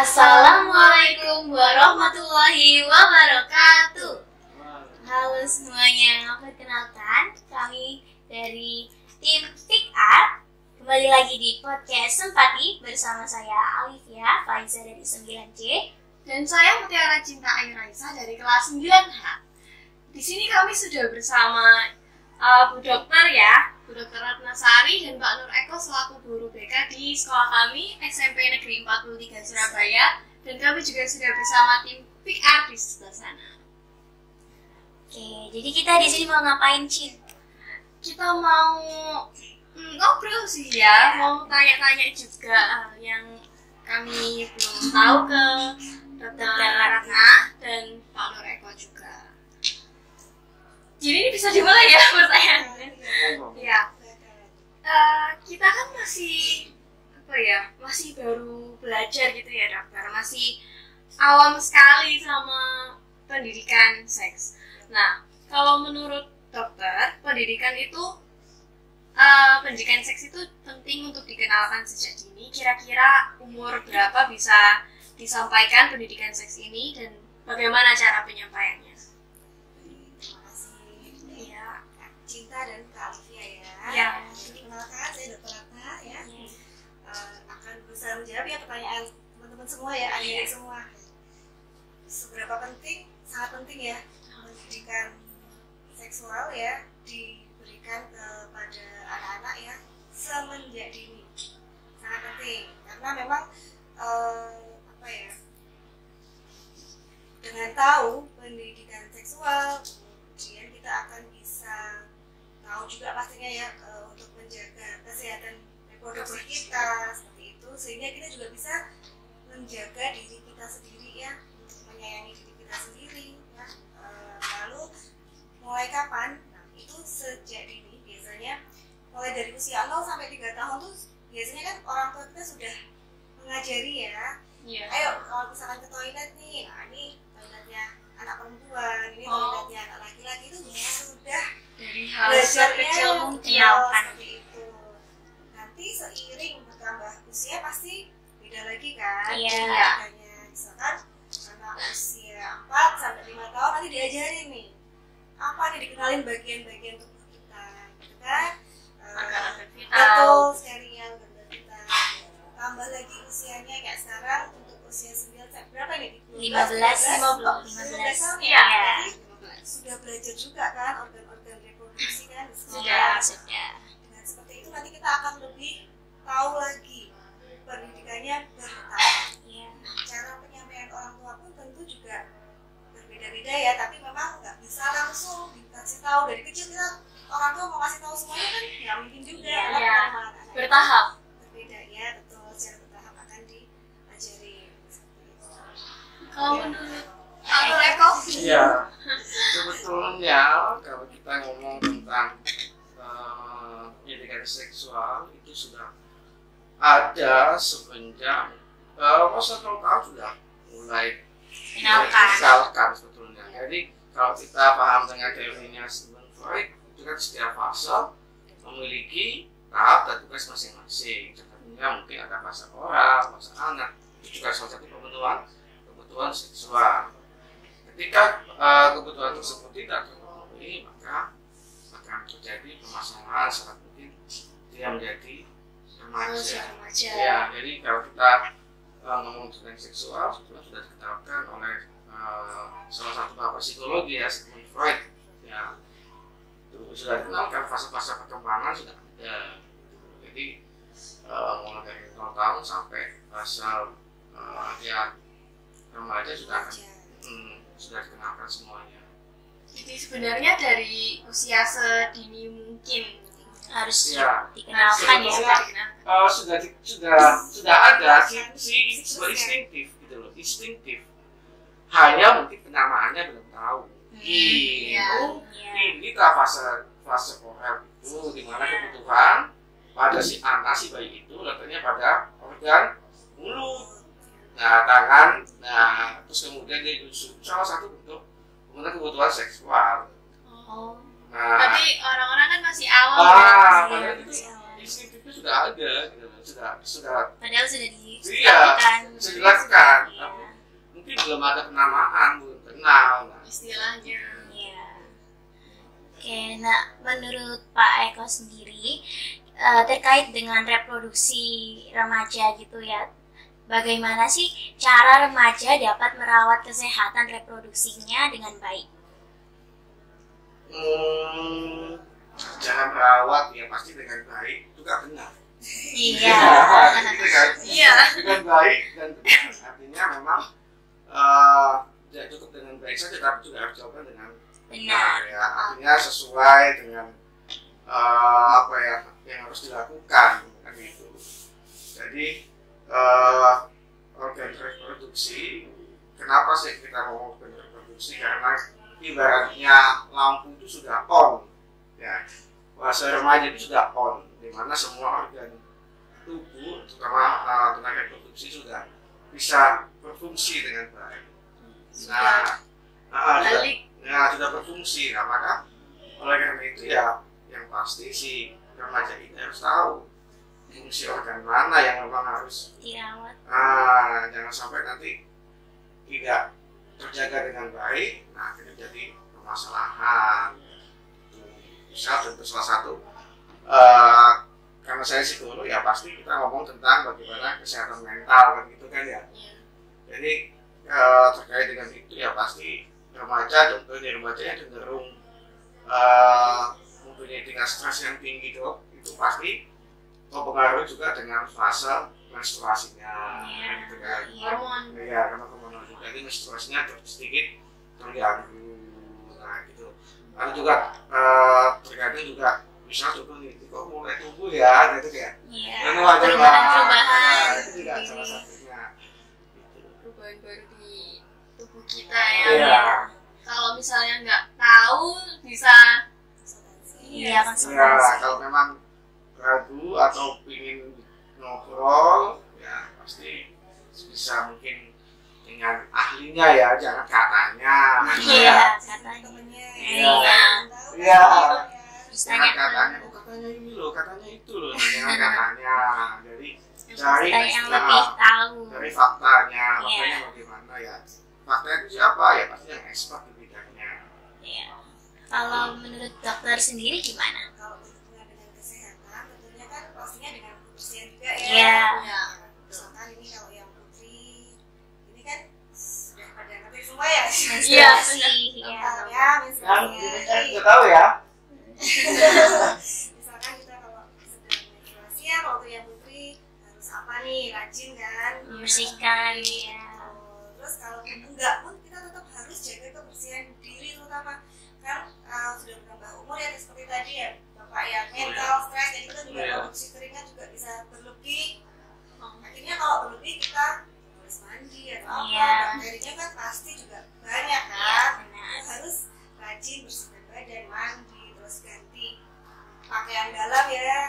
Assalamualaikum warahmatullahi wabarakatuh. Halo semuanya, perkenalkan kami dari tim Pick Art. Kembali lagi di podcast Sempati bersama saya Alifia Faiza dari 9C dan saya Mutiara Cinta Ayu Raisa dari kelas 9H. Di sini kami sudah bersama Bu Dokter Bu Dokter Ratnasari dan Pak Nur Eko selaku guru BK di sekolah kami SMP Negeri 43 Surabaya, dan kami juga sudah bersama tim Pick Art di sebelah sana. Oke, jadi kita di sini mau ngapain, Cin? Kita mau ngobrol sih ya, mau tanya-tanya juga yang kami belum tahu ke Dokter Ratna dan Pak Nur Eko juga. Jadi ini bisa dimulai ya pertanyaannya. Ya, kita kan masih masih baru belajar gitu ya dokter, masih awam sekali sama pendidikan seks. Nah, kalau menurut dokter, pendidikan seks itu penting untuk dikenalkan sejak dini. Kira-kira umur berapa bisa disampaikan pendidikan seks ini dan bagaimana cara penyampaiannya? Cinta dan Kak Alifia ya. Perkenalkan, saya Dr. Ratna ya. Akan berusaha menjawab ya pertanyaan teman-teman semua ya, adik-adik semua. Seberapa penting? Sangat penting ya pendidikan seksual ya diberikan kepada anak-anak ya semenjak dini. Sangat penting karena memang dengan tahu pendidikan seksual kemudian kita akan bisa tahu juga pastinya ya untuk menjaga kesehatan reproduksi kita seperti itu, sehingga kita juga bisa menjaga diri kita sendiri ya, menyayangi diri kita sendiri ya. Lalu mulai kapan? Nah, itu sejak dini biasanya mulai dari usia 0 sampai 3 tahun tuh biasanya kan orang tua kita sudah mengajari ya. Ayo kalau misalkan ke toilet nih, nah ini toiletnya anak perempuan, ini toiletnya anak laki-laki, itu sudah dari hal kecil mungkin seperti itu. Nanti seiring bertambah usia pasti beda lagi kan. Iya. Misalkan anak usia 4 sampai 5 tahun nanti diajarin nih apa nih, dikenalin bagian-bagian tubuh kita gitu kan. Betul sekali yang benar kita. Tambah lagi usianya kayak sekarang untuk usia 9 berapa nih? 15 tahun ya. Sudah belajar juga kan organ-organ reproduksi kan di sekolah. Sudah. Dengan seperti itu nanti kita akan lebih tahu lagi pendidikannya bertahap. Cara penyampaian orang tua pun tentu juga berbeda-beda ya, tapi memang nggak bisa langsung dikasih tahu dari kecil. Kita orang tua mau kasih tahu semuanya kan nggak mungkin juga. Bertahap. Berbeda ya, betul, secara bertahap akan diajari. Kalau menurut Pak Eko? Iya, sebetulnya kalau kita ngomong tentang pendidikan seksual itu sudah ada semenjak masa 10 tahun sudah mulai dikenalkan sebetulnya. Jadi kalau kita paham dengan teorinya Sigmund Freud, itu kan setiap fase memiliki tahap dan tugas masing-masing. Contohnya mungkin ada fase oral, fase anak, itu juga salah satu kebutuhan seksual. Ketika kebutuhan tersebut tidak terpenuhi, maka akan terjadi permasalahan saat mungkin dia menjadi remaja. Ya, jadi kalau kita ngomong tentang seksual, sudah diketahui oleh salah satu pakar psikologi ya, Sigmund Freud. Ya, itu sudah dikenalkan fase-fase perkembangan sudah ada. Jadi mulai dari 0 tahun sampai fase remaja sudah dikenalkan semuanya. Jadi sebenarnya dari usia sedini mungkin harus ya, dikenalkan ya. Sudah ada si instinktif gitu loh, instinktif. Hanya mungkin penamaannya belum tahu. Ini fase kohel itu dimana kebutuhan pada si anak, si bayi itu letaknya pada organ mulut, tangan, terus kemudian dia itu salah satu bentuk kebutuhan seksual. Tapi orang-orang kan masih awam ya. Instinktifnya sudah ada, gitu. Sudah. Padahal sudah dilakukan. Sudah dilakukan. ada penamaan, belum kenal. Nah, istilahnya. Iya. Oke, nah menurut Pak Eko sendiri terkait dengan reproduksi remaja gitu ya, bagaimana sih cara remaja dapat merawat kesehatan reproduksinya dengan baik? Cara merawat ya pasti dengan baik, itu kan benar. Iya. Gitu kan? Iya. Dengan baik dan benar. Artinya memang tidak cukup dengan baik saja, tapi juga harus dilakukan dengan Benar. ya. Artinya sesuai dengan apa ya yang harus dilakukan kan gitu. Jadi organ reproduksi, kenapa sih kita ngomong organ reproduksi? Karena ibaratnya lampu itu sudah on, ya. Fase remaja itu sudah on, di mana semua organ tubuh, terutama tenaga reproduksi sudah bisa berfungsi dengan baik. Sudah berfungsi. Nah, maka oleh karena itu ya, yang pasti si remaja ini harus tahu fungsi organ mana yang memang harus Dirawat. jangan sampai nanti tidak terjaga dengan baik, nah akhirnya jadi permasalahan. Misal contoh salah satu, karena saya psikolog ya pasti kita ngomong tentang bagaimana kesehatan mental kan gitu kan ya. Jadi terkait dengan itu ya pasti remaja, contohnya remaja yang cenderung mempunyai tingkat stres yang tinggi dok, itu pasti mempengaruhi juga dengan fase menstruasinya, gitu kan. Hormon. Ya, karena hormon juga, jadi menstruasinya sedikit terganggu, nah gitu. Lalu juga terkadang juga misal contoh nih, kok mulai tumbuh ya, gitu ya. Iya. Dan wajar Perubahan. itu juga salah satunya. Perubahan baru di tubuh kita ya. Iya. Kalau misalnya nggak tahu bisa Iya, Ya, konsultasi. kalau memang ragu atau ingin ngobrol, ya pasti bisa mungkin dengan ahlinya ya, jangan katanya. Iya, katanya. temennya Iya. tahu Iya. Terus Jangan tanya katanya, oh katanya ini loh, katanya itu loh, jangan katanya. Jadi cari tanya yang lebih tahu. dari faktanya, Iya. faktanya bagaimana ya. Fakta itu siapa ya, pasti yang expert di bidangnya. Iya. Kalau menurut dokter sendiri gimana? kalau berhubungan dengan kesehatan tentunya kan pastinya dengan kebersihan juga ya. Iya. Misalkan ini kalau yang putri ini kan sudah pada ngerti semua ya. Menstruasi. Iya. Ya, menstruasinya. Kita tahu ya. Misalkan kita kalau sedang menstruasi ya, kalau untuk yang putri harus apa nih, rajin kan Membersihkan. Iya. Terus kalau enggak pun kita tetap harus jaga kebersihan diri, terutama kan sudah bertambah umur ya, seperti tadi ya Bapak ya, mental stres, jadi kita juga produksi keringat juga bisa berlebih. Akhirnya kalau berlebih kita harus mandi atau apa, Iya. bakterinya kan pasti juga banyak Iya, kan. benar. Kita harus rajin bersihkan badan, mandi, terus ganti pakaian dalam ya.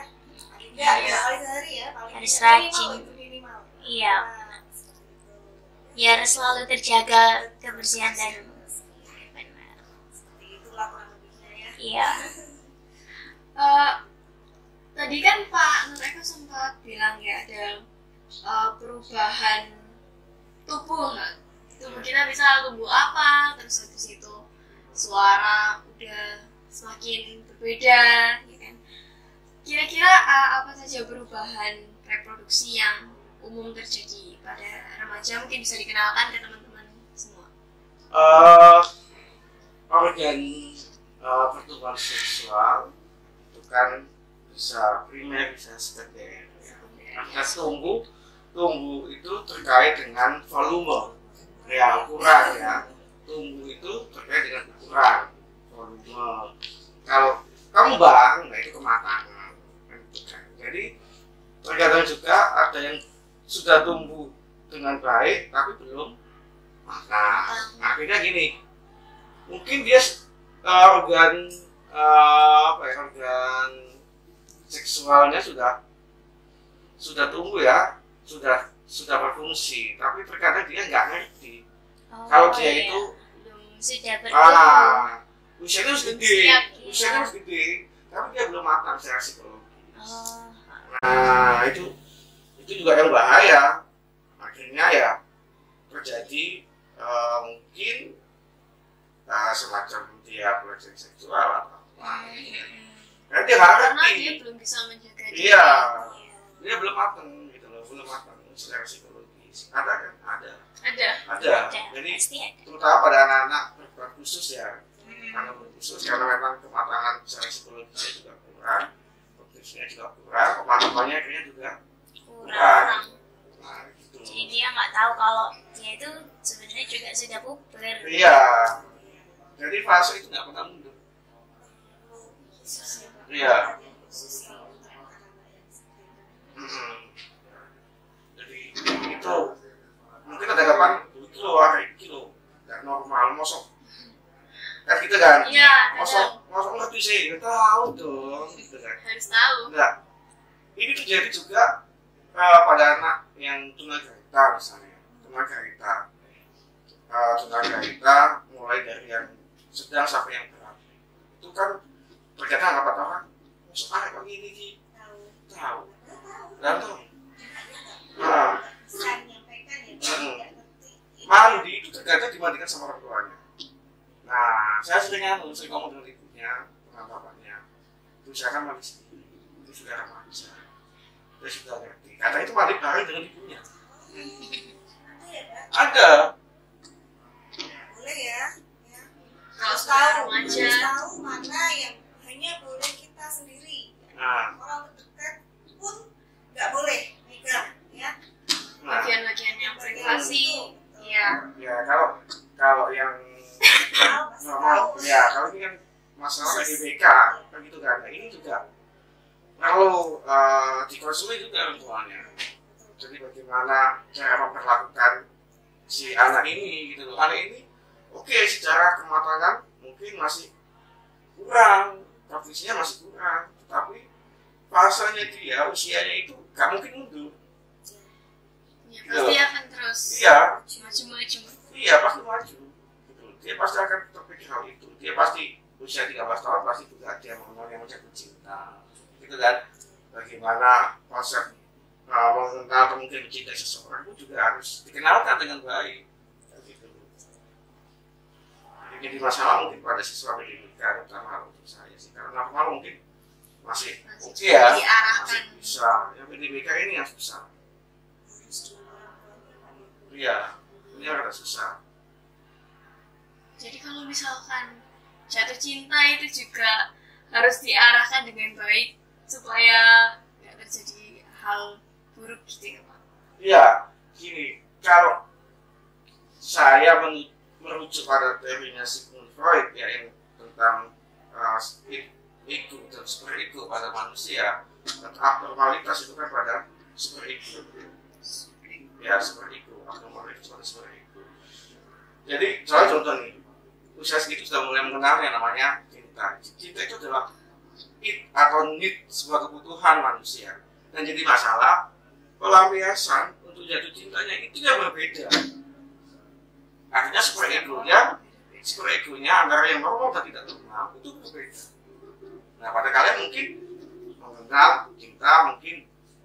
Paling enggak Iya. 2 kali sehari ya, paling Harus minimal rajin. itu minimal. Iya. Nah, seperti itu. Biar selalu terjaga kebersihan dan benar. Seperti itulah kurang lebihnya ya. Iya. Tadi kan Pak Nur Eko sempat bilang ya ada perubahan tubuh. Tubuh kita bisa tumbuh apa, terus habis itu suara udah semakin berbeda, ya kan? Kira-kira apa saja perubahan reproduksi yang umum terjadi pada remaja, mungkin bisa dikenalkan ke teman-teman semua? Organ pertumbuhan seksual itu kan bisa primer, bisa sekunder. Artinya tumbuh itu terkait dengan volume, ya ukuran ya. Tumbuh itu terkait dengan ukuran, volume. Kalau kembang, nah itu kematangan. Jadi terkadang juga ada yang sudah tumbuh dengan baik tapi belum matang. Akhirnya gini, mungkin dia organ organ seksualnya sudah tumbuh ya, sudah berfungsi, tapi terkadang dia nggak ngerti. Oh, Kalau dia iya. itu belum sudah bertumbuh. usianya harus gede, Siap, iya. usianya harus gede, tapi dia belum matang secara psikologis. Oh, Nah itu juga yang bahaya. Akhirnya ya terjadi mungkin semacam dia pelecehan seksual atau apa. Kan dia nggak Karena ngerti. dia belum bisa menjaga diri. Iya, dia belum matang gitu loh, belum matang secara psikologis. Ada kan? Ada. Jadi Pasti ada. terutama pada anak-anak berkebutuhan khusus ya, anak khusus karena memang kematangan secara psikologisnya juga kurang, kognitifnya juga kurang, pemahamannya akhirnya juga kurang. Nah, gitu. Jadi dia nggak tahu kalau dia itu sebenarnya juga sudah puber. Iya. Jadi fase itu nggak pernah mundur. Iya. Jadi itu mungkin ada kapan itu hari kilo nggak normal mosok kan gitu kan? Iya, Mosok ngerti sih, nggak tahu dong, gitu kan? harus tahu. Enggak. Ini terjadi juga pada anak yang tunagrahita misalnya, tunagrahita mulai dari yang sedang sampai yang berat. Itu kan terkadang apa orang masuk anak lagi ini tahu, dan tahu. Mandi itu terkadang dimandikan sama orang tuanya. Nah, saya sering ngomong dengan ibunya, dengan bapaknya. Itu saya kan mandi sendiri, itu sudah remaja, dia sudah ngerti. Kadang itu mandi bareng dengan ibunya. Ada. Boleh ya. Kalau Harus sudah tahu remaja, mana yang hanya boleh kita sendiri. Nah, Orang terdekat pun nggak boleh megang, ya. nah, bagian-bagian yang privasi. Iya. ya kalau yang Tahu, pasti normal, tahu. ya kalau ini kan masalah PDBK kan gitu kan. Nah, ini juga perlu dikonsumsi juga orang tuanya. Jadi bagaimana cara memperlakukan si anak ini gitu loh. Anak ini oke, secara kematangan mungkin masih kurang, kognisinya masih kurang, tetapi fasanya dia, usianya itu gak mungkin mundur. Ya, pasti akan terus Iya, maju-maju. iya pasti maju. Gitu. Dia pasti akan terpikir hal itu. Dia pasti usia 13 tahun pasti juga dia mengenal yang jatuh cinta. Gitu kan? Bagaimana konsep mengenal atau mungkin mencintai seseorang itu juga harus dikenalkan dengan baik. Gitu. Jadi masalah mungkin pada siswa pendidikan, terutama untuk saya sih. Karena normal mungkin masih oke ya, diarahkan. masih bisa. Yang pendidikan ini yang susah. Iya, ini agak susah. Jadi kalau misalkan jatuh cinta itu juga harus diarahkan dengan baik supaya nggak terjadi hal buruk gitu ya Pak. Iya, gini, kalau saya merujuk pada teorinya Sigmund Freud ya yang tentang ego dan super ego pada manusia, abnormalitas itu kan pada super ego. Ya, super ego, abnormalitas pada super ego. Jadi, soal contoh nih, usia segitu sudah mulai mengenal yang namanya cinta. Cinta itu adalah it atau need, sebuah kebutuhan manusia. Dan jadi masalah pelampiasan untuk jatuh cintanya itu yang berbeda. Artinya super egonya antara yang normal dan tidak normal itu berbeda. Nah, pada kalian mungkin mengenal cinta mungkin,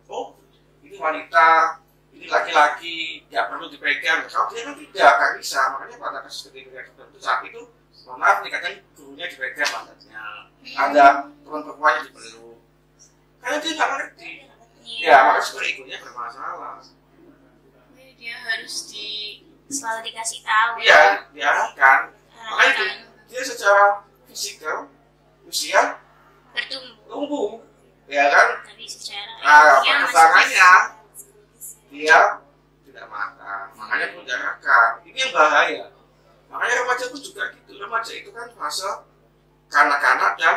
oh ini wanita, ini laki-laki, nggak perlu dipegang. Kalau dia kan tidak, nggak bisa. Makanya pada kasus ketiga tertentu saat itu, mohon maaf nih katanya gurunya dipegang pantatnya, ada teman perempuannya dipeluk. Karena dia nggak ngerti. Ya, makanya super egonya bermasalah. Jadi dia harus Selalu dikasih tahu. Iya, diarahkan. Makanya Arahkan. dia secara fisikal usia Bertumbuh. ya kan? Tapi secara Nah, masih perkembangannya dia tidak matang, makanya perlu diarahkan. Ini yang bahaya. Makanya remaja pun juga gitu. Remaja itu kan fase kanak-kanak dan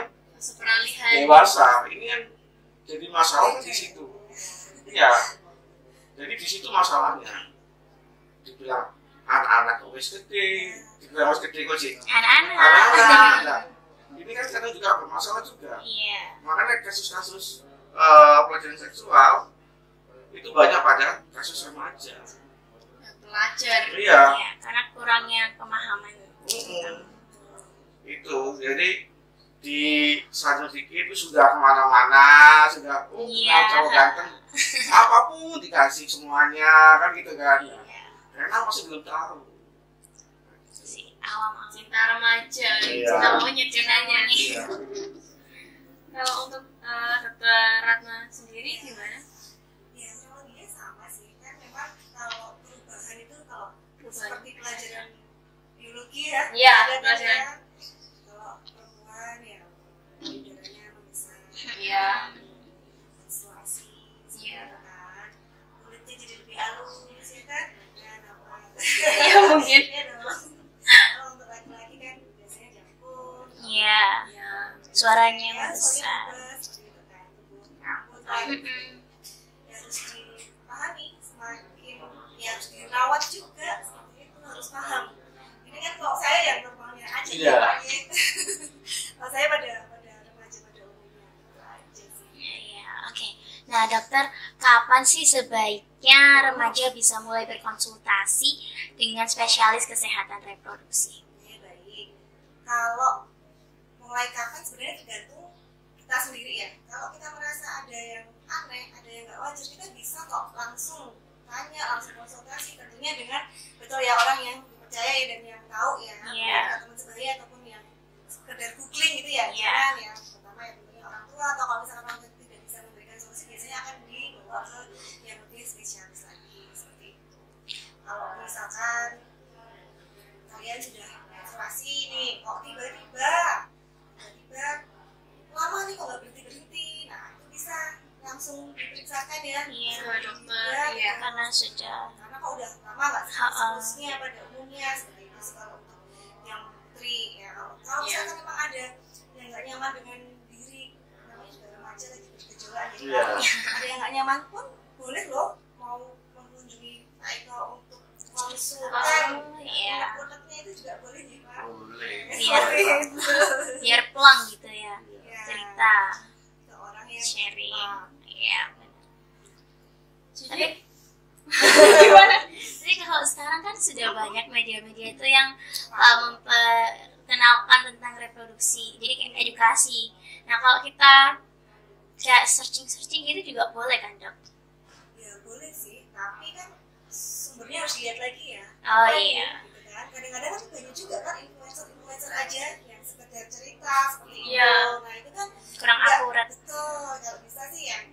peralihan. dewasa. Ini yang jadi masalah di situ. Ya, jadi di situ masalahnya. Dibilang anak-anak wis gede, dibilang wis gede kok sih. anak-anak. Anak-anak. Ini kan kadang juga bermasalah juga. Iya. Makanya kasus-kasus pelecehan seksual itu banyak pada kasus remaja. Pelajar. Iya. Iya, karena kurangnya pemahaman. Itu jadi di Sanjung Siki itu sudah kemana-mana, sudah Iya. cowok ganteng, apapun dikasih semuanya kan gitu kan. Iya. Karena masih belum tahu. awam-awam. cinta remaja, Iya. cinta monyet ceritanya. Iya. Kalau untuk Dokter Ratna sendiri gimana? Ya teknologinya sama sih, kan memang kalau perubahan itu kalau seperti pelajaran biologi ya, Iya, ada kan pelajaran. ya, kalau perempuan ya payudaranya membesar, Iya. menstruasi, Iya. kan, kulitnya jadi lebih halus ya kan, dan apa? Iya, mungkin. Iya dong. Kalau untuk laki-laki kan biasanya jangkung, Iya, Iya. suaranya ya, besar. soalnya seperti itu kan, tubuh rambut lah. Ya, harus dipahami, semakin ya harus dirawat juga, seperti itu harus paham. Ini kan kalau saya yang normalnya aja Iya. pakai. Kalau saya pada remaja pada umumnya itu aja sih. Iya, oke. Nah, dokter, kapan sih sebaiknya remaja bisa mulai berkonsultasi dengan spesialis kesehatan reproduksi? Oke, baik. Kalau mulai kapan sebenarnya tergantung kita sendiri ya. Kalau kita merasa ada yang aneh, ada yang nggak wajar, kita bisa kok langsung tanya, langsung konsultasi, tentunya dengan betul ya orang yang dipercaya dan yang tahu ya, Iya. teman sebaya ataupun yang sekedar googling gitu ya, Iya. jangan ya, pertama ya tentunya orang tua, atau kalau misalnya orang tua tidak bisa memberikan solusi, biasanya akan dibawa ke yang lebih spesialis lagi seperti itu. Kalau misalkan kalian sudah menstruasi nih, kok tiba-tiba lama nih kok nggak berhenti, nah itu bisa langsung diperiksakan ya. Iya. Sama dokter, Iya, iya. Karena sudah karena kalau udah lama nggak sih Ha-ha. siklusnya pada umumnya seperti itu sih kalau untuk yang putri ya. Kalau Iya. misalkan memang ada yang nggak nyaman dengan diri, namanya juga remaja lagi bergejolak, jadi Iya. kalau ada yang nggak nyaman pun boleh loh mau mengunjungi Aiko untuk konsultan. Oh, iya. Produknya itu juga boleh nih Pak. Boleh. Seperti itu. biar plong gitu ya, Ya, cerita, ke orang yang sharing. paham. Iya, benar. Jadi Gimana? Jadi kalau sekarang kan sudah banyak media-media itu yang memperkenalkan tentang reproduksi, jadi kayak edukasi. Nah, kalau kita kayak searching gitu juga boleh kan, Dok? Ya boleh sih, tapi kan sumbernya harus dilihat lagi ya. Oh, Kan, iya. gitu kan. Kadang-kadang kan banyak juga kan influencer aja yang sekedar cerita seperti itu. Iya. Nah itu kan Kurang nggak akurat. betul. Kalau bisa sih yang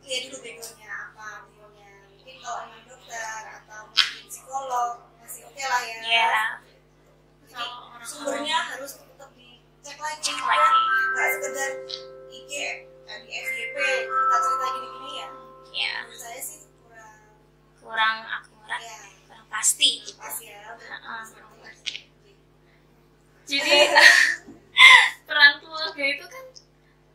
lihat dulu backgroundnya apa, bionya. Mungkin kalau emang dokter atau mungkin psikolog masih oke lah ya. Iya. Jadi Kalau orang sumbernya harus tetap dicek lagi. Cek kan. lagi. Nggak sekedar IG di FYP cerita-cerita gini-gini ya. Ya, Menurut saya sih kurang kurang akurat, ya kurang pasti gitu. pas ya. Ha-ha. jadi peran keluarga itu kan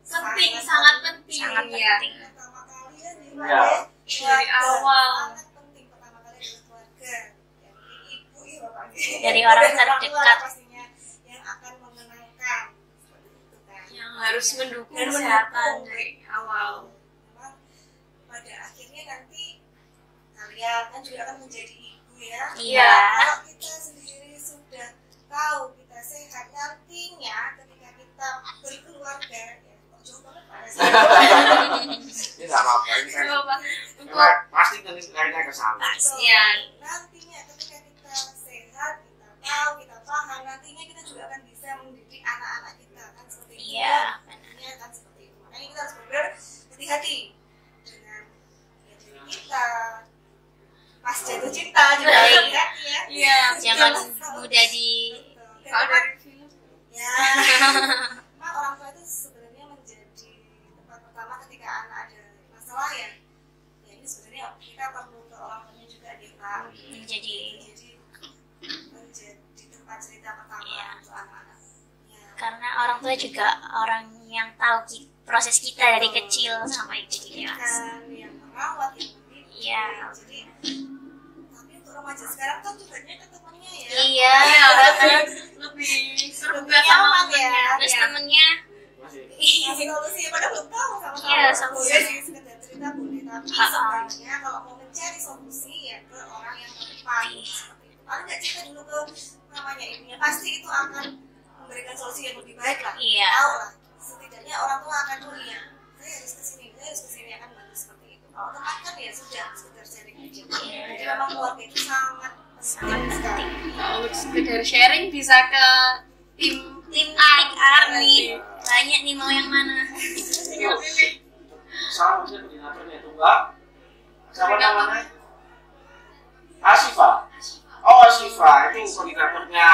penting, sangat penting. Sangat ya. penting. Pertama kali ya Ya. Dari awal. sangat penting pertama kali adalah keluarga ya, mungkin ibu ya bapaknya Dari orang tua terdekat. pastinya yang akan mengenalkan seperti itu kan Yang harus mendukung Dan kesehatan mendukung. dari awal. memang pada akhirnya nanti kalian kan juga akan menjadi ibu ya. Iya. Kalau kita sendiri sudah tahu kita sehat, nantinya ketika kita berkeluarga ya kok jauh banget Pak. Ini nggak apa-apa. Ini kan Bapak, emang pasti nanti kayaknya ke sana. Pasti. Iya. Nantinya ketika kita sehat, kita tahu, kita paham, nantinya kita juga akan bisa mendidik anak-anak kita kan seperti itu. Iya, Nantinya kan seperti itu. Makanya kita harus benar hati-hati dengan ya, diri kita. Pas jatuh cinta juga Baik. hati-hati ya. Iya. Jangan mudah di Betul. Kalau dari film. Ya. Memang orang tua itu sebenarnya menjadi tempat pertama ketika anak ada masalah ya. Ya ini sebenarnya kita perlu ke orang tuanya juga deh Pak. menjadi Menjadi tempat cerita pertama Iya. untuk anak-anak. Ya. karena orang tua juga orang yang tahu proses kita dari kecil sampai jadi dewasa. Kan yang merawat, yang mendidik. Iya. Jadi tapi untuk remaja sekarang kan juga banyak ke temannya ya. Iya. Iya, lebih terbuka sama nyaman ya. temennya. Terus Iya. temennya Masih. Ngasih solusi padahal belum tahu sama-sama. Iya, solusi. Boleh sih sekedar cerita boleh, tapi Ha-ha. sebaiknya kalau mau mencari solusi ya ke orang yang tepat. Iya. Seperti itu. Paling nggak cerita dulu ke namanya ibunya, pasti itu akan memberikan solusi yang lebih baik lah. Iya. Tahu lah. Setidaknya orang tua akan oh iya, saya harus kesini, akan bagus seperti itu. Kalau teman kan ya sudah sekedar sharing aja. Iya. Jadi memang keluarga itu sangat Sangat penting sekali. penting. Kalau sekedar sharing bisa ke tim Tim Tik Art nih. Banyak nih mau yang mana? Salah maksudnya koordinatornya itu Mbak. Siapa namanya? Asifa. Oh, Asifa itu koordinatornya.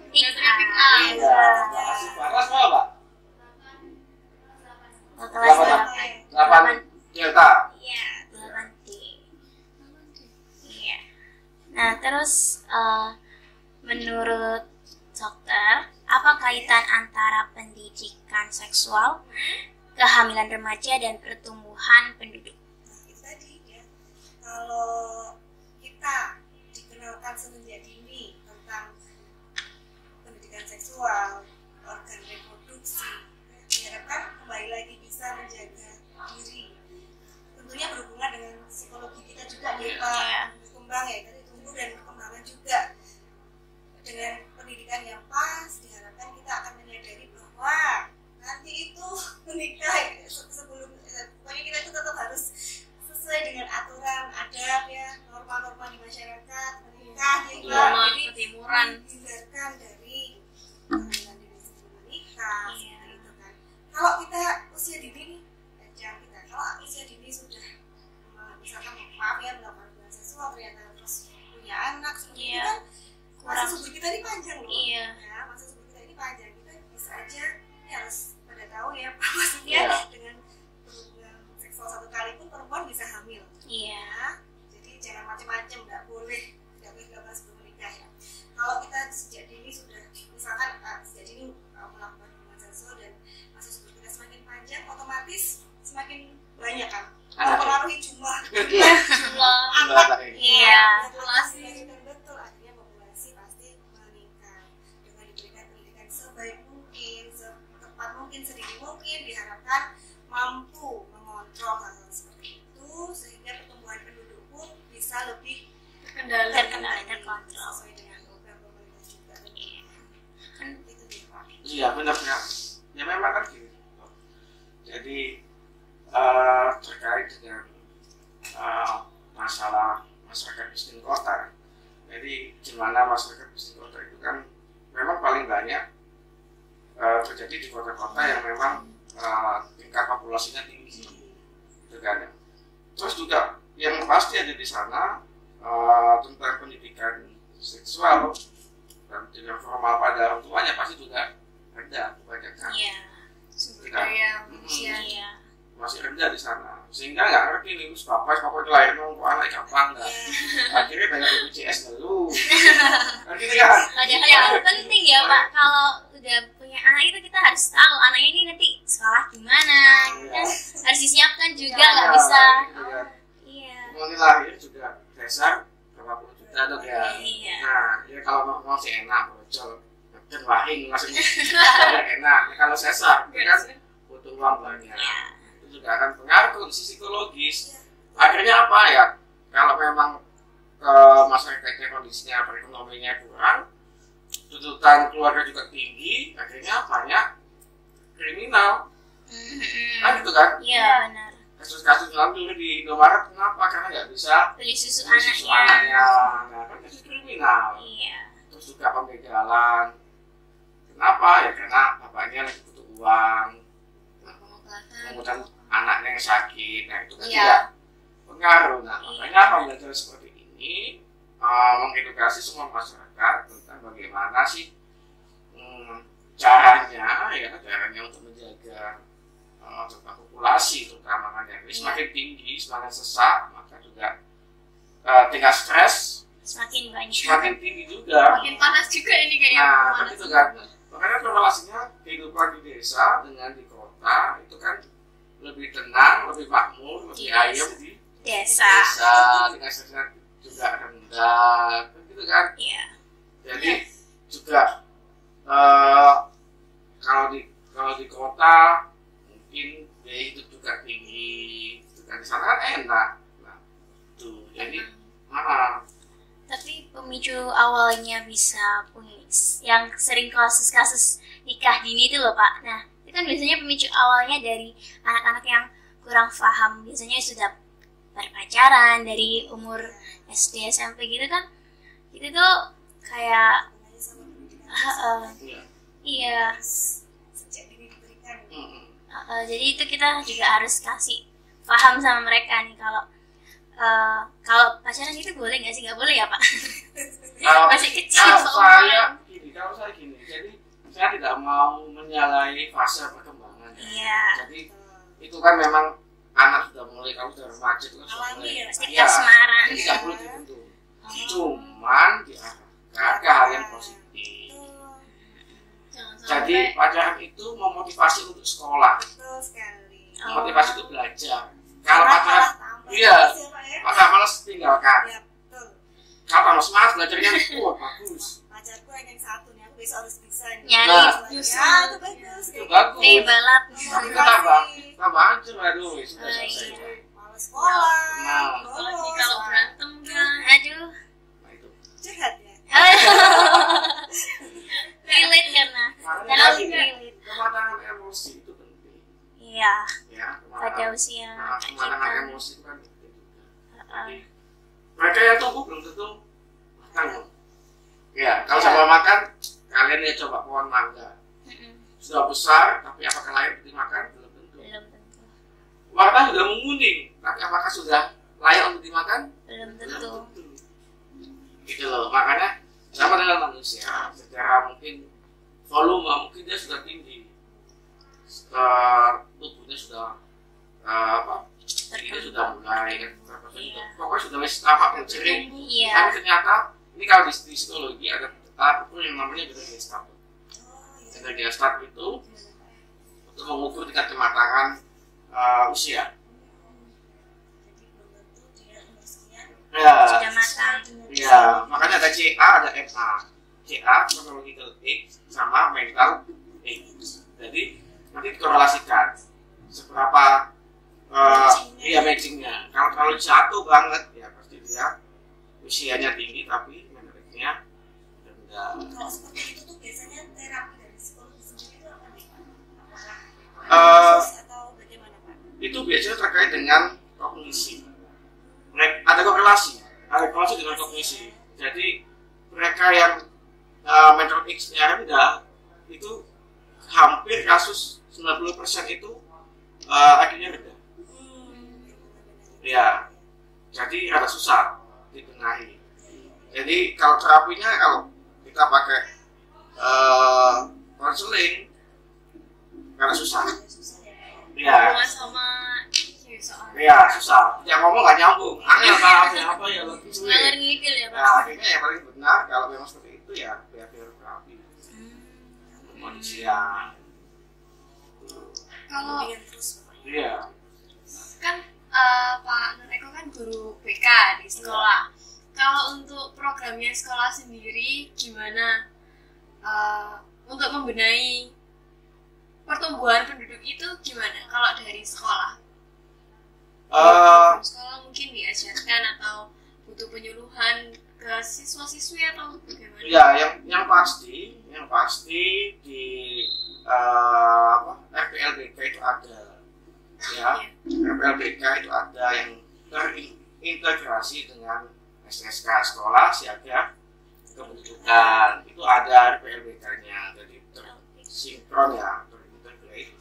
Tik Tik Art. Art. Iya, Asifa. Kelas berapa, Mbak? Kelas 8 Delta. Iya, 8D. Iya. Nah, terus menurut dokter, apa kaitan antara pendidikan seksual, kehamilan remaja, dan pertumbuhan penduduk? Nah, itu tadi ya. Kalau kita dikenalkan semenjak dini tentang pendidikan seksual, organ reproduksi, diharapkan kembali lagi bisa menjaga diri. Tentunya berhubungan dengan psikologi kita juga nih Pak, berkembang ya, dari tumbuh dan perkembangan juga. Dengan pendidikan yang pas, diharapkan kita akan menyadari bahwa nanti itu menikah sebelum pokoknya kita itu tetap harus sesuai dengan aturan adab ya, norma-norma di masyarakat, menikah Norma jadi ketimuran. hindarkan dari kehamilan dini sebelum menikah seperti itu kan. Kalau kita usia dini nih, jangan kita kalau usia dini sudah misalkan maaf ya melakukan hubungan seksual ternyata terus punya anak seperti itu kan masa subur kita ini panjang loh. Iya. Ya, masa subur kita ini panjang, kita bisa aja ini harus pada tahu ya maksudnya dengan berhubungan seksual 1 kali pun perempuan bisa hamil. Iya. Ya, jadi jangan macam-macam, nggak boleh dilakukan sebelum menikah ya. Kalau kita sejak dini sudah misalkan sejak dini melakukan hubungan seksual dan masa subur kita semakin panjang, otomatis semakin banyak kan mempengaruhi jumlah anak. Iya. Populasi betul, akhirnya populasi pasti meningkat. Dengan diberikan pendidikan sebaik mungkin, setepat mungkin, sedini mungkin, diharapkan mampu mengontrol hal-hal seperti itu sehingga pertumbuhan penduduk pun bisa lebih Terkendali, terkontrol. sesuai dengan program pemerintah juga. Kan Itu dia Pak. Iya, benar ya. Ya memang kan gini. Jadi terkait dengan masalah masyarakat miskin kota. Jadi di mana masyarakat miskin kota itu kan memang paling banyak terjadi di kota-kota yang memang tingkat populasinya tinggi, gitu kan. Terus juga yang pasti ada di sana tentang pendidikan seksual dan tidak formal pada orang tuanya pasti juga rendah kebanyakan. iya. Sumber daya Hmm. manusia. Iya. Masih rendah di sana, sehingga nggak ngerti nih terus papa itu lahir nunggu anak kapan nggak, akhirnya banyak BPJS dulu, kan gitu kan? Padahal yang penting ya Pak, kalau udah punya anak itu kita harus tahu anaknya ini nanti sekolah gimana, kan harus disiapkan juga, nggak bisa. Gitu kan. Iya. Mulai lahir juga dasar berapa puluh juta dok ya. Iya. Nah, ya kalau mau sih enak, bocor, dan wahing maksudnya enak. Kalau sesar, itu kan butuh uang banyak. Itu juga akan pengaruh ke kondisi psikologis. Akhirnya apa ya? Kalau memang masyarakatnya kondisinya perekonomiannya kurang, tuntutan keluarga juga tinggi, akhirnya banyak kriminal. Kan gitu kan? Iya benar. Kasus-kasus lalu di Indomaret kenapa? Karena nggak bisa Beli susu beli susu anaknya. anaknya. Nah, kan kasus kriminal. Iya. Terus juga pembegalan. Kenapa? Ya karena bapaknya lagi butuh uang, kemudian anaknya yang sakit. Nah itu kan Iya. juga pengaruh. Nah makanya apa belajar seperti ini mengedukasi semua masyarakat tentang bagaimana sih caranya untuk menjaga tentang populasi terutama kan ya. Jadi semakin tinggi, semakin sesak, maka juga tingkat stres Semakin banyak. semakin tinggi juga. Makin panas juga ini kayaknya. Nah, kan panas itu kan. juga. Makanya korelasinya kehidupan di desa dengan di kota itu kan lebih tenang, lebih makmur, lebih Yes. ayem di Desa. desa, tingkat stresnya juga rendah, kan gitu kan. Iya. Jadi juga kalau di kota mungkin biaya hidup juga tinggi, gitu kan. Di sana kan enak. Nah, tuh jadi Tapi pemicu awalnya bisa punya yang sering kasus-kasus nikah dini itu loh Pak. Nah, itu kan biasanya pemicu awalnya dari anak-anak yang kurang paham. Biasanya sudah berpacaran dari umur SD, SMP gitu kan. Itu tuh kayak hubungannya sama pendidikan Iya. iya. sejak dini diberikan. Jadi itu kita juga harus kasih paham sama mereka nih kalau pacaran itu boleh nggak sih? Nggak boleh ya Pak? Masih kecil Kalau saya gini, jadi saya tidak mau menyalahi fase perkembangan. Iya. Jadi itu kan memang anak sudah mulai, kalau sudah remaja itu kan sudah Alami mulai. ya, pasti Iya, kasmaran. jadi nggak perlu dibendung. Cuman diarahkan ke hal yang positif. Jangan Jadi sampai pacaran itu memotivasi untuk sekolah, Betul sekali. memotivasi untuk belajar. Kalau Karena pacaran, tambah iya, terus ya, Pak, ya? maka malas tinggalkan. Ya, betul. Kalau tambah semangat belajarnya, wah bagus. Pacarku ranking 1 nih, aku besok harus bisa nih. Nyari Nah, justru. Ya, itu bagus. Itu bagus. balap. Tapi itu tambah hancur, aduh, sudah Oh, selesai. iya. Males sekolah, Nah. apalagi bolos. kalau berantem kan. Aduh. Nah itu. Curhat ya. Relate karena Makanya terlalu tadi, relate. kematangan emosi itu penting. Iya. Ya, Pada usia kayak kematangan kita. emosi itu kan penting juga. Heeh. Jadi, mereka yang tumbuh belum tentu matang loh. Ya, kalau sama makan, kalian ya coba pohon mangga. Mm-mm. Sudah besar, tapi apakah layak dimakan? Belum tentu. Belum tentu. Warna sudah menguning, tapi apakah sudah layak untuk dimakan? Belum tentu. Gitu loh, makanya sama dengan manusia, secara mungkin volume mungkin dia sudah tinggi, tubuhnya sudah ini sudah mulai kan, Iya. pokoknya sudah wis tampak mencering. Iya. Tapi ternyata ini kalau di psikologi ada ukur yang namanya Gestalt. Gestalt itu untuk mengukur tingkat kematangan usia. Jadi belum tentu dia umur sekian. Ya, Sudah matang. ya, makanya ada CA, ada MA. CA psychological age sama mental age. Jadi nanti dikorelasikan seberapa matchingnya. Kalau jatuh banget ya pasti dia usianya tinggi tapi mentalnya rendah. Kalau seperti itu tuh biasanya terapi dari psikologi sendiri itu apa nih, Pak? Apakah khusus atau bagaimana, Pak? Itu biasanya terkait dengan kognisi. Ada korelasi dengan kognisi. Jadi mereka yang mental X-nya rendah itu hampir kasus 90% itu IQ-nya rendah. Ya, jadi agak susah dibenahi. Jadi kalau terapinya, kalau kita pakai konseling, karena susah. Ya, Hubungan sama soal ya susah. Yang ngomong nggak nyambung. Angel apa ya lebih sulit. Ngalor ngidul ya Pak. Ya, akhirnya yang paling benar kalau memang seperti itu ya behavior terapi untuk manusia. kalau Bimbingan terus, Pak. Iya. kan Pak Nur Eko kan guru BK di sekolah. Kalau untuk programnya sekolah sendiri gimana untuk membenahi pertumbuhan penduduk itu gimana kalau dari sekolah? Program sekolah mungkin diajarkan atau butuh penyuluhan ke siswa-siswi atau bagaimana? Ya, yang pasti di RPLBK itu ada, ya. RPLBK itu ada yang terintegrasi dengan SSK sekolah siaga kependudukan, itu ada RPLBK-nya, jadi tersinkron ya, terintegrate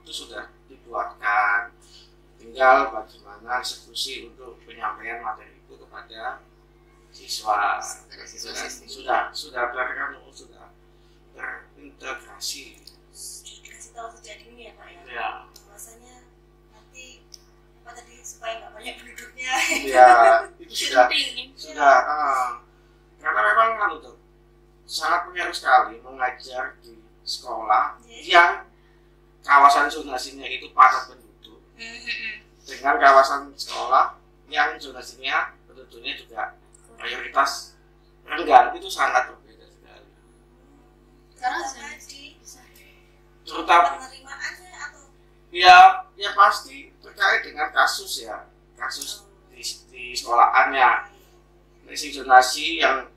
itu sudah dibuatkan. Tinggal bagaimana eksekusi untuk penyampaian materi itu kepada siswa. Sudah terintegrasi. Dikasih tahu sejak dini ya, Pak ya. Ya, Bahwasanya nanti apa tadi supaya nggak banyak penduduknya. ya itu sudah. Penting. Karena memang kan itu sangat pengaruh sekali mengajar di sekolah yang kawasan zonasinya itu padat penduduk dengan kawasan sekolah yang zonasinya penduduknya juga mayoritas rendah, itu sangat berbeda sekali. Karena Terutama penerimaannya atau ya pasti terkait dengan kasus di sekolahannya. Isi zonasi yang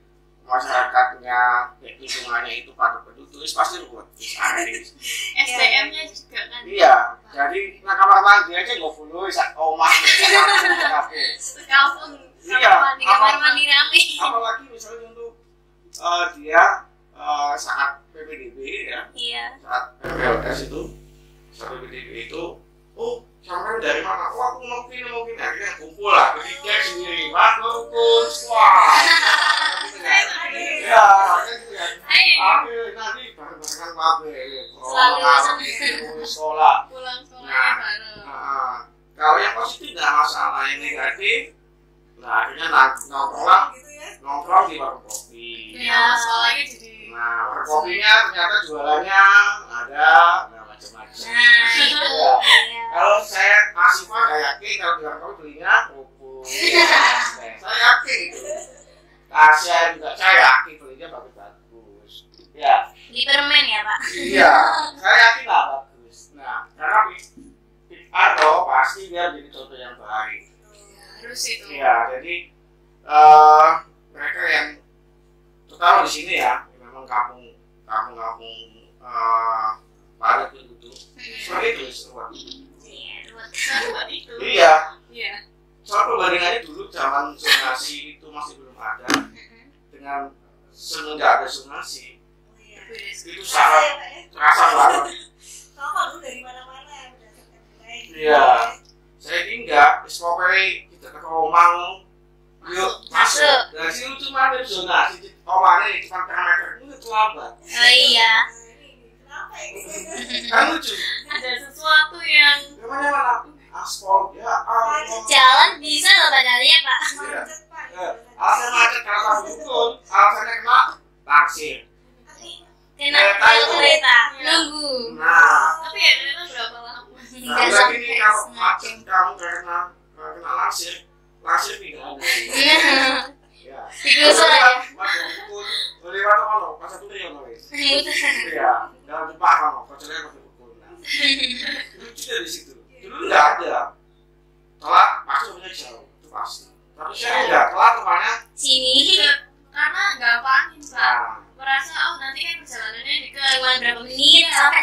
masyarakatnya, lingkungannya itu padat penduduk, pasti ruwet. SDM-nya juga kan. Iya, jadi kamar mandi aja nggak full, sak omah. Sekampung Iya, Kamar mandi rame. apalagi misalnya untuk dia saat PPDB ya, Iya. saat PPLS itu, saat PPDB itu, oh sampai dari mana? Oh aku mau gini, akhirnya kumpul lah, bertiga sendiri, bagus, wah, ya, gitu kan. Akhirnya nanti bareng-barengan mabek, sekolah. Pulang sekolahnya bareng. Kalau yang positif nggak masalah, yang negatif, nah akhirnya nongkrong di warung kopi. Ya, soalnya jadi. Nah, warung kopinya ternyata jualannya ada, macam-macam. Nah, itu. Ya. Iya. Kalau saya masih mah nggak yakin kalau di warung kopi belinya kerupuk. Saya yakin itu. Saya juga saya yakin belinya bagus-bagus. Ya. Di permen ya, Pak? Iya, saya yakin lah bagus. Nah, karena atau pasti dia menjadi contoh yang baik. Harus itu. Iya, jadi mereka yang terutama di sini ya, memang kampung padat penduduk, seperti itu semua. Buat itu. Iya. Iya. Soal perbandingannya dulu zaman zonasi itu masih belum ada, dengan semenjak ada zonasi itu sangat terasa banget. Kalau dulu dari mana-mana berdasarkan nilai. Iya. Saya tinggal, pokoknya kita ke Komang, yuk masuk. Dari situ cuma ada zonasi, Komangnya cuma meter itu terlambat. Oh iya. Kenapa ini? Kan lucu. Ada sesuatu yang Mana aspal ya, Jalan bisa loh padahal ya, Pak. Macet, Pak. alasan macet karena betul, alasannya kena taksir. Kena kereta. Nunggu. Nah, tapi ya ternyata berapa lama? Nggak lagi nih kalau sampai macet kamu karena kena langsir pinggang. Ya. Digusur aja. Lewat mana? Pas satu dia nulis. Iya, dalam lupa kamu, kocornya masih pukul. Lucu dari situ. Dulu nggak ada. Telat masuk punya jauh, itu pasti. Tapi saya nggak telat kemana? Sini. Karena gampangin, Pak. Nah, Merasa nanti kan perjalanannya Cuma deket. berapa menit sampai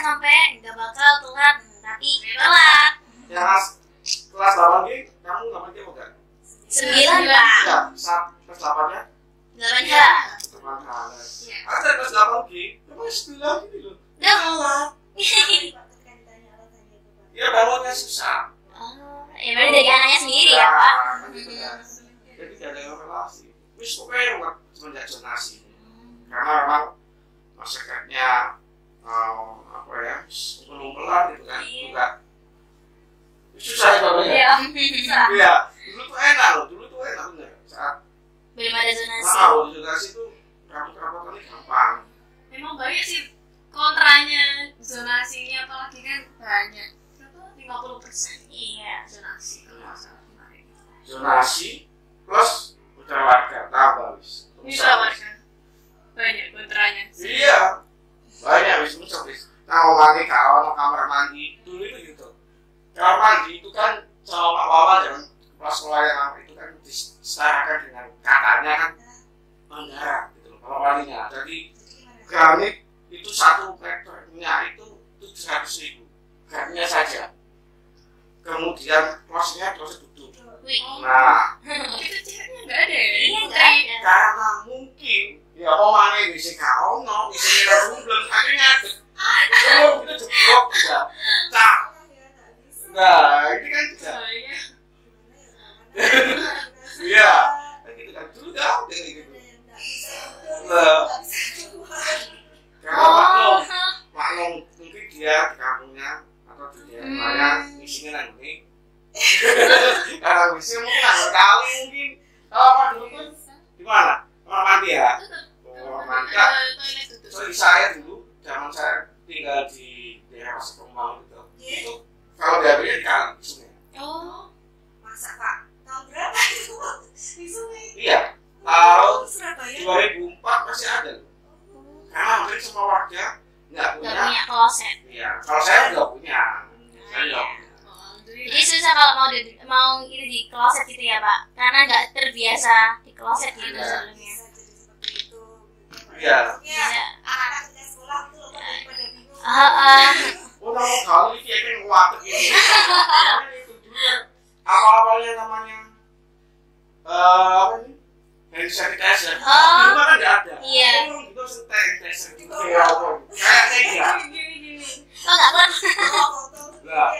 nggak bakal telat, tapi telat. yang kelas 8 G, kamu 8 G bukan? 9, Pak. Iya, saat kelas 8-nya 8H. 8H. Iya. Ada kelas 8 G, kamu 9 gitu loh. Udah. Pak, ketika ditanya alasannya itu, Pak. Ya bangunnya susah. Oh, ya berarti dari anaknya sendiri ya, Pak. Gitu kan. Jadi tidak ada relasi. Wis pokoknya rumah semenjak zonasi. Karena memang masyarakatnya apa ya, ngumpul-ngumpulan gitu kan, Iya. juga susah ya Bapak ya. Iya. Iya, dulu tuh enak bener. Saat Belum ada zonasi. di zonasi itu rambut-rambutannya gampang. Memang banyak sih kontranya zonasinya, apalagi kan banyak. Berapa? 50% Iya. zonasi kalau nggak salah kemarin. Zonasi plus putra warga tambah wis. Bisa warga. Banyak kontranya. Iya, banyak wis muncul wis. Nah, mau mandi kalau kamar mandi dulu itu gitu. Kamar mandi itu kan sama Pak Wawan jangan kelas sekolah yang apa itu kan disetarakan dengan katanya kan mendarat gitu loh kalau mandinya. Jadi keramik itu 1 meternya itu 700.000 keramiknya saja. Kemudian klosnya tutup. Wih. Nah, Itu ceweknya nggak ada ya? Iya, nggak ada. karena mungkin ya omane bisa kau no bisa belum akhirnya kita jeblok juga cak. Nah ini kan juga Saya. iya kan gitu kan dulu dah kayak gitu karena maklum mungkin dia di kampungnya atau di daerahnya misinya nanti karena misi mungkin nggak tahu mungkin apa dulu kan di mana kamar mandi ya kamar mandi Toilet tutup. sorry saya dulu zaman saya tinggal di daerah Pasar Kembang gitu itu kalau diambilnya di kanan di sungai. Oh. Masa, Pak? Tahun berapa itu di sungai? Iya, tahun Surabaya. 2004 masih ada loh. Karena hampir semua warga nggak Nggak punya. punya kloset. Iya, kalau saya nggak punya. Saya nggak punya. Jadi susah kalau mau itu di kloset gitu ya, Pak. Karena nggak terbiasa di kloset gitu Iya. sebelumnya. Bisa jadi seperti itu. Iya. Ya, Bisa. anak-anak ketika sekolah itu loh, Pak, pada bingung. Oh, kalau ini kayak nguatek ini. Itu dulu awal-awalnya namanya apa nih? sanitizer. Oh. Di rumah kan nggak ada. Iya. Itu sanitizer. Kayaknya Gini. Oh nggak pernah. Lah.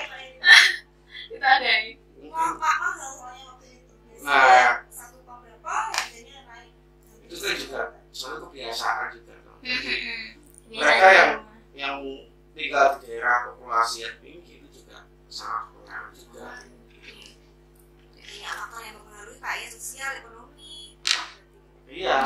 Kita ada ini. mahal soalnya waktu itu. Nah. Biasanya satu pom berapa harganya naik. Itu kan juga soalnya kebiasaan juga. Mereka Yang tinggal di daerah populasi yang tinggi itu juga sangat pengaruh juga. Jadi faktor yang mempengaruhi Pak ya, sosial, ekonomi. Iya.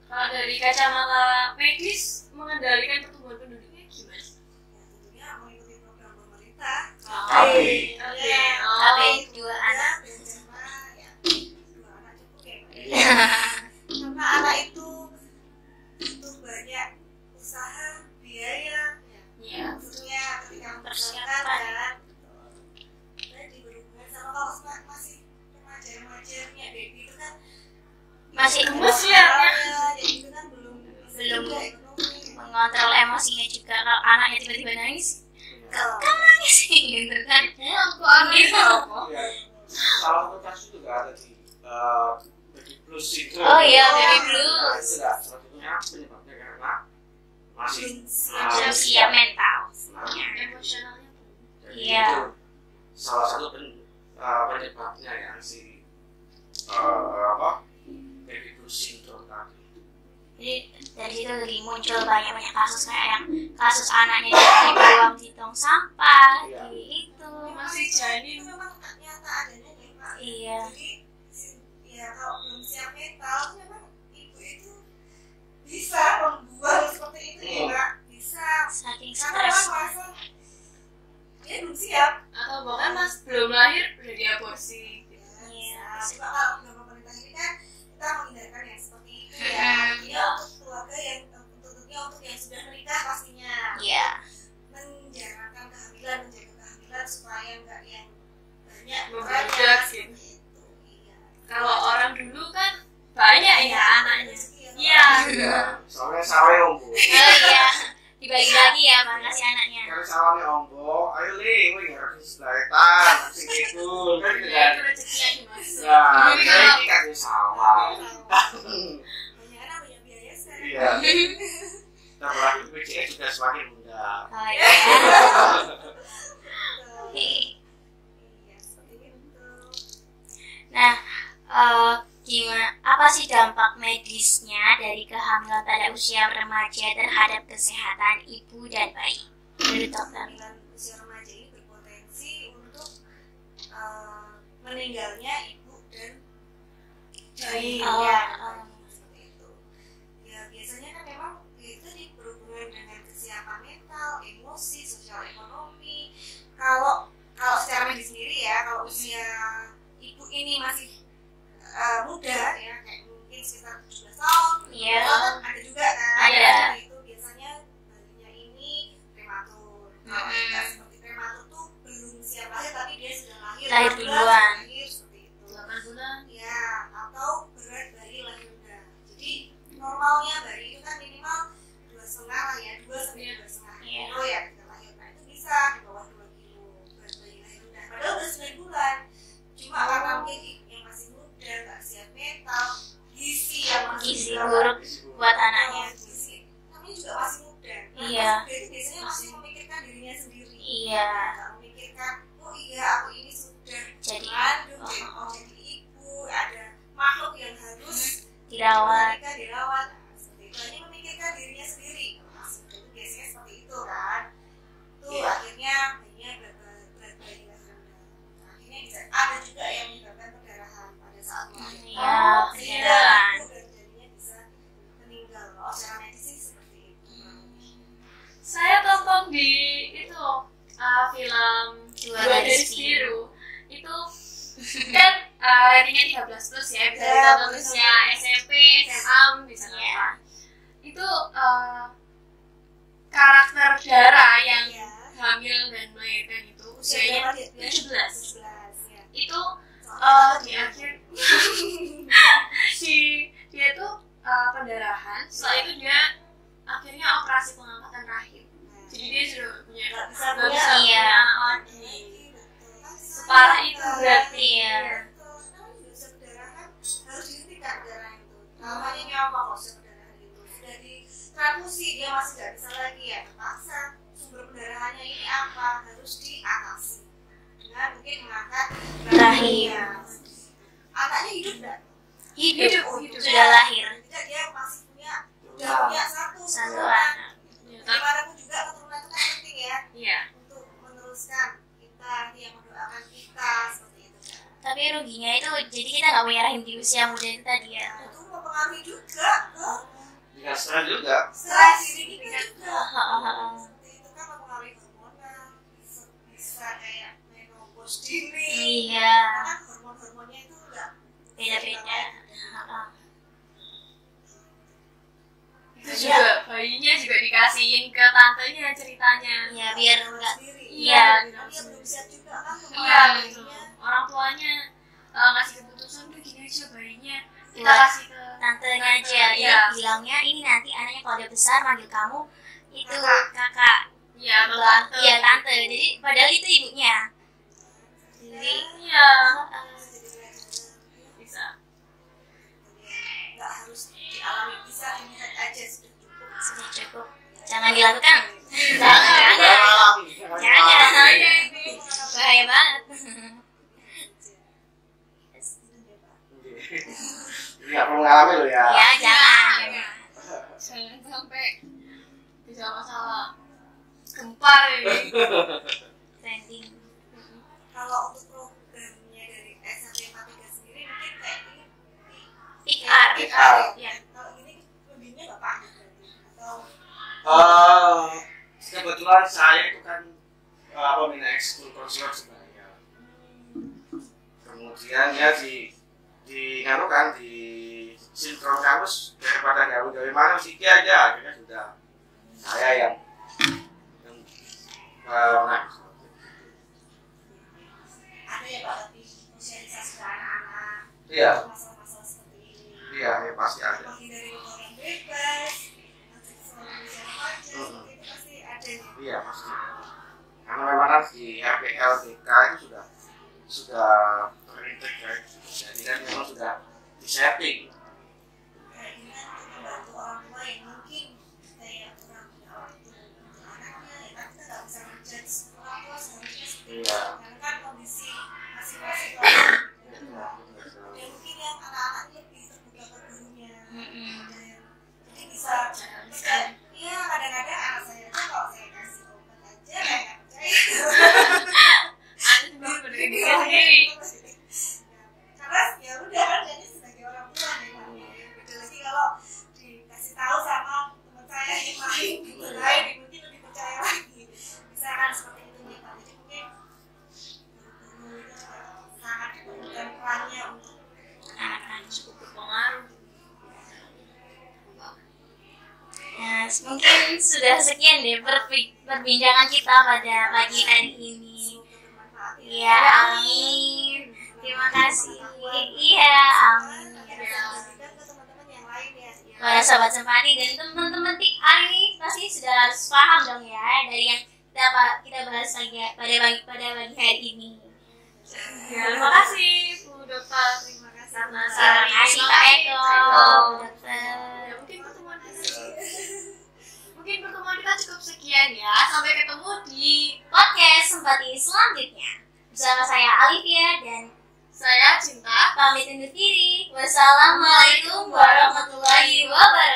Kalau dari kacamata medis mengendalikan pertumbuhan penduduknya gimana? Ya tentunya mengikuti program pemerintah. Oke. Tapi 2 anak. Dan sama ya 2 anak cukup ya Pak. Iya. Karena anak itu butuh banyak usaha, biaya, Iya. tentunya ketika Persiapan. mempersiapkan kan. Jadi berhubungan sama kalau masih remaja punya baby itu kan Masih gemes ya. jadi itu kan belum Belum. juga ekonomi. mengontrol emosinya juga. Kalau anaknya tiba-tiba nangis, kamu nangis sih gitu kan. Aku anaknya apa? Iya. Salah satu kasus juga ada di baby blues itu. Oh iya, baby Nah, blues. itu nggak salah satunya penyebabnya karena masih Belum siap mental. Emosionalnya. Jadi Iya. itu salah satu penyebabnya yang si baby blues syndrome tadi. Jadi dari situ jadi muncul banyak kasus kayak yang kasus anaknya dibuang di tong sampah, Iya. di itu. Masih janin. Itu memang nyata adanya ya Pak. Iya. Jadi ya kalau belum siap mental itu memang ibu itu bisa membuang seperti itu ya Pak. Bisa. Saking Karena stres. memang merasa dia belum siap. Atau bahkan mas belum lahir udah diaborsi. Iya. Cuma kalau program pemerintah ini kan kita menghindarkan yang seperti itu ya. Artinya untuk keluarga yang tentunya untuk yang sudah menikah pastinya. Iya. Menjalankan kehamilan, menjaga kehamilan supaya enggak yang banyak Membludak banyak gitu. seperti itu. Iya. Kalau orang dulu kan banyak ya anaknya. Rezeki ya, Pak. Iya. Iya. Soalnya sawah ombo. Oh iya. Dibagi lagi ya mana si anaknya. Kalau sawahnya ombo, ayo li, wih harus diseletan, sing itu kan gitu Ya kan. itu rezeki yang dimaksud. Nah, Jadi saya kalau ini kan di sawah. Banyak anak banyak biaya sekarang. Iya. Tambah BPJS juga semakin mudah. Oh iya. Iya, seperti itu. Nah, gimana? Apa sih dampak medisnya dari kehamilan pada usia remaja terhadap kesehatan ibu dan bayi? Menurut dokter. Kehamilan usia remaja ini berpotensi untuk meninggalnya ibu dan bayi. Oh, Ya, oh. seperti itu. Ya biasanya kan memang itu berhubungan dengan kesiapan mental, emosi, sosial ekonomi. Kalau secara medis sendiri ya, kalau usia ibu ini masih muda ya, kayak mungkin sekitar 17 tahun. Iya. Ada juga kan. Ada. Itu biasanya bayinya ini prematur. Kalau Mm-mm. tidak seperti prematur tuh belum siap lahir tapi dia sudah lahir. Lahir 16 duluan. Lahir seperti itu. 8 bulan. Ya, atau berat bayi lahir rendah. Jadi normalnya bayi itu kan minimal 2,5 lah ya, 2 sampai 2,5 Iya. kilo ya kita lahir. Nah itu bisa di bawah 2 kilo berat bayi lahir rendah. Padahal udah 9 bulan. Cuma karena mungkin yang masih muda, nggak siap mental, gizi yang masih Gizi belum- buruk buat anaknya. gizi. Namanya juga masih muda. Nah, Iya. masih muda itu biasanya masih memikirkan dirinya sendiri. Iya. Nggak memikirkan, oh iya aku ini sudah Jadi, mengandung, jadi ibu, ada makhluk yang harus Dirawat. dirawat. Nah, seperti itu. Hanya memikirkan dirinya sendiri. Masih muda itu biasanya seperti itu kan. Itu Iya. akhirnya bayinya berat bayi lahir rendah. Nah, akhirnya bisa ada juga yang menyebabkan perdarahan pada saat melahirkan. Iya, Sehingga perdarahan. ibu dan janinnya bisa meninggal. Kalau secara medis sih seperti itu. Saya tonton di itu film Dua Dua Garis Garis Biru itu kan ratingnya 13 plus ya, bisa Ya, ditonton betul. usia SMP, SMA bisa Iya. nonton. Itu karakter Dara yang Iya. hamil dan melahirkan itu Usia usianya berapa dia? 17. 17 ya. Itu Soalnya di akhir dia tuh pendarahan, setelah itu dia akhirnya operasi pengangkatan rahim. Jadi dia sudah punya Nggak bisa nggak punya. bisa Iya. punya anak lagi. Betul. Kan Separah itu berarti. Iya. Betul. Karena juga bisa perdarahan harus dihentikan. apa? Harus diatasi dengan mungkin mengangkat Rahim. Anaknya hidup nggak? Hidup. Oh, Sudah lahir. Tidak, dia masih punya satu anak. Bagaimanapun juga keturunan itu kan penting ya. Iya. Untuk meneruskan kita yang mendoakan kita seperti itu. Tapi ruginya itu jadi kita nggak punya rahim di usia muda itu tadi ya. Itu mempengaruhi juga ke Juga stres juga. stres diri kita juga. Seperti itu kan mempengaruhi hormonal, bisa kayak menopause dini. Iya. Karena hormonnya itu enggak Beda-beda. Itu juga bayinya juga dikasihin ke tantenya ceritanya. Ya biar enggak. sendiri. Iya. Dia belum siap juga kan Iya, gitu. bayinya. Orang tuanya ngasih keputusan udah gini aja bayinya. Kita Buat kasih ke tantenya aja. Iya. Ya, bilangnya ini nanti anaknya kalau udah besar manggil kamu itu Kakak. kakak. Iya, atau tante. Iya tante. Jadi padahal itu ibunya. Jadi Iya. Bisa. Nggak harus dialami, bisa ingat aja sudah cukup. sudah cukup. Jangan dilakukan. Jangan. Jangan. Bahaya banget. Nggak perlu ngalamin loh ya. Ya jangan. Jangan sampai bisa masalah gempar ini. Trending. Kalau untuk programnya dari SMP 43 sendiri mungkin kayak ini PR. PR. ya. Kalau ini pembimbingnya bapaknya berarti atau Kebetulan saya itu kan pembina ekskul konselor sebenarnya. Kemudian ya kan di sinkron kampus daripada gawe mana sih aja akhirnya sudah saya yang ada ya Pak tapi sosialisasi ke anak-anak Iya. masalah-masalah seperti ini. Iya, ya pasti ada. Bagi dari program bebas, seksual Indonesia aja, seperti itu pasti ada ya. Iya pasti. Karena memang kan di RPLBK itu sudah terintegrasi. Jadi kan memang sudah disetting. Kayak ini kan untuk membantu orang tua yang mungkin kayak kurang punya waktu untuk anaknya, ya kan kita nggak bisa menjudge orang tua seharusnya seperti itu. Iya. Karena kan kondisi masing-masing orang. Ya mungkin yang anak-anaknya lebih terbuka ke gurunya. Jadi bisa ya kadang-kadang anak saya aja kalau saya kasih obat aja kayak nggak percaya. Anda sendiri berdiri sendiri. Karena ya udah kan jadi sebagai orang tua nih Pak. Beda lagi kalau dikasih tahu sama teman saya yang lain gitu lain mungkin lebih percaya lagi. Misalkan seperti itu nih Pak. Jadi mungkin guru-guru itu sangat diperlukan perannya untuk Anak-anak. Cukup berpengaruh. Nah, mungkin sudah sekian deh perbincangan kita pada pagi hari ini. bermanfaat ya. Iya, amin. Terima kasih. Iya, amin. Dan ke teman-teman yang lain ya. Para sahabat sempati dan teman-teman TIK ini pasti sudah harus paham dong ya dari yang kita bahas lagi pada pagi hari ini. Terima kasih Bu Dokter. Terima kasih karena Terima kasih Pak Eko, dokter. Ya, mungkin pertemuan kita cukup sekian ya. Sampai ketemu di Podcast Sempati selanjutnya bersama saya Alivia dan saya Cinta. pamit undur diri. Wassalamualaikum warahmatullahi wabarakatuh.